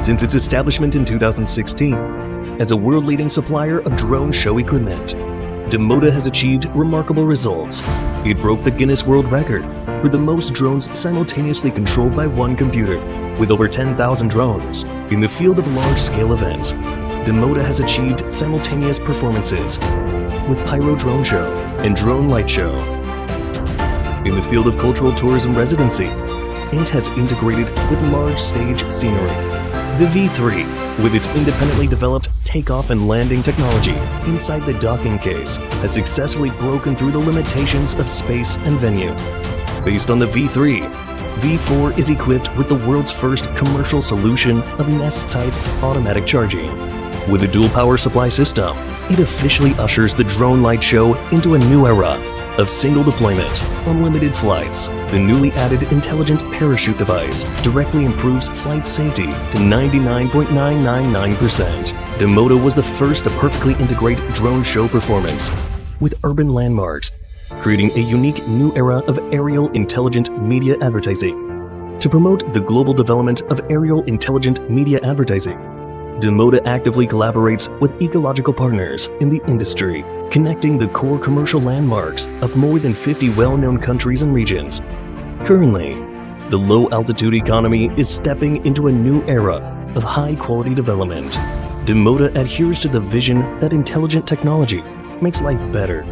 since its establishment in 2016. As a world-leading supplier of drone show equipment, Damoda has achieved remarkable results. It broke the Guinness World Record for the most drones simultaneously controlled by one computer, with over 10,000 drones. In the field of large-scale events, Damoda has achieved simultaneous performances with Pyro Drone Show and Drone Light Show. In the field of cultural tourism residency, it has integrated with large stage scenery. The V3, with its independently developed takeoff and landing technology inside the docking case, has successfully broken through the limitations of space and venue. Based on the V3, V4 is equipped with the world's first commercial solution of Nest-type automatic charging. With a dual power supply system, it officially ushers the Drone Light Show into a new era of single deployment, unlimited flights. The newly added intelligent parachute device directly improves flight safety to 99.999%. Damoda was the first to perfectly integrate drone show performance with urban landmarks, creating a unique new era of aerial intelligent media advertising. To promote the global development of aerial intelligent media advertising, Damoda actively collaborates with ecological partners in the industry, connecting the core commercial landmarks of more than 50 well-known countries and regions. Currently, the low-altitude economy is stepping into a new era of high-quality development. Damoda adheres to the vision that intelligent technology makes life better.